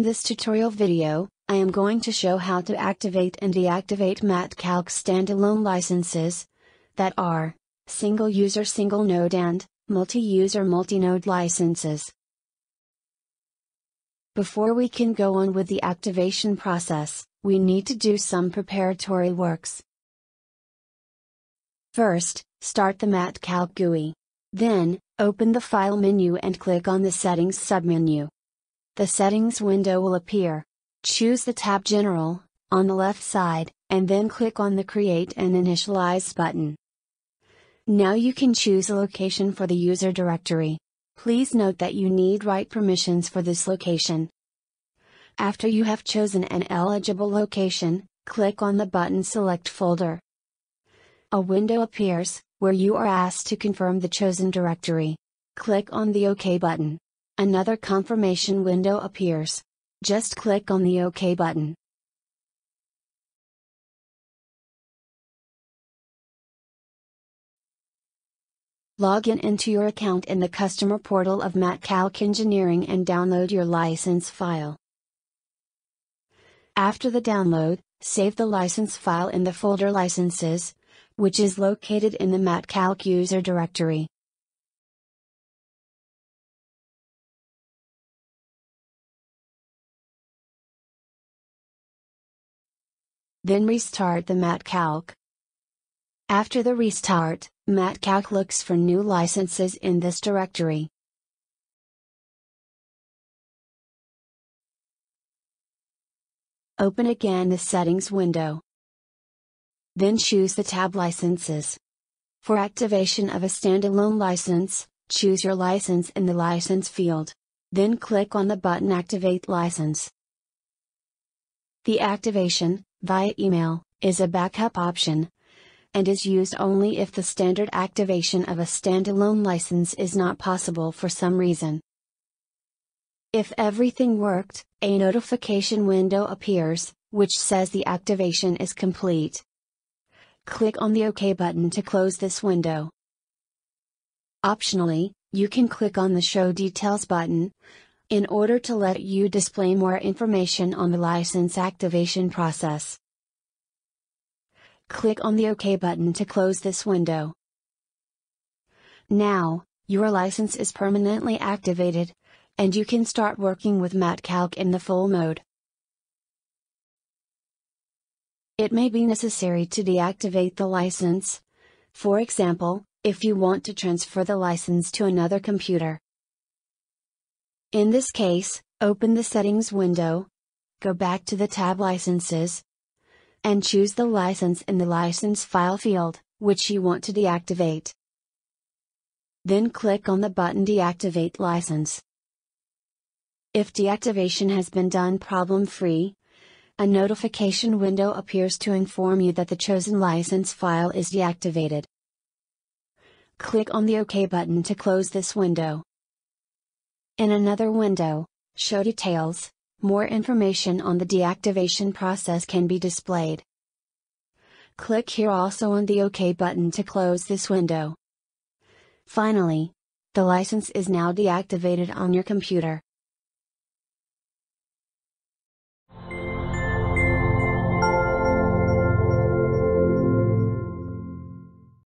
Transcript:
In this tutorial video, I am going to show how to activate and deactivate MatCalc standalone licenses that are single-user single-node and multi-user multi-node licenses. Before we can go on with the activation process, we need to do some preparatory works. First, start the MatCalc GUI. Then, open the File menu and click on the Settings submenu. The Settings window will appear. Choose the tab General, on the left side, and then click on the Create and Initialize button. Now you can choose a location for the user directory. Please note that you need write permissions for this location. After you have chosen an eligible location, click on the button Select Folder. A window appears, where you are asked to confirm the chosen directory. Click on the OK button. Another confirmation window appears. Just click on the OK button. Log into your account in the customer portal of MatCalc Engineering and download your license file. After the download, save the license file in the folder Licenses, which is located in the MatCalc user directory. Then restart the MatCalc. After the restart, MatCalc looks for new licenses in this directory. Open again the Settings window. Then choose the tab Licenses. For activation of a standalone license, choose your license in the License field. Then click on the button Activate License. The activation, via email, is a backup option, and is used only if the standard activation of a standalone license is not possible for some reason. If everything worked, a notification window appears, which says the activation is complete. Click on the OK button to close this window. Optionally, you can click on the Show Details button, in order to let you display more information on the license activation process. Click on the OK button to close this window. Now, your license is permanently activated, and you can start working with MatCalc in the full mode. It may be necessary to deactivate the license, for example, if you want to transfer the license to another computer. In this case, open the Settings window, go back to the tab Licenses, and choose the license in the License File field, which you want to deactivate. Then click on the button Deactivate License. If deactivation has been done problem-free, a notification window appears to inform you that the chosen license file is deactivated. Click on the OK button to close this window. In another window, Show Details, more information on the deactivation process can be displayed. Click here also on the OK button to close this window. Finally, the license is now deactivated on your computer.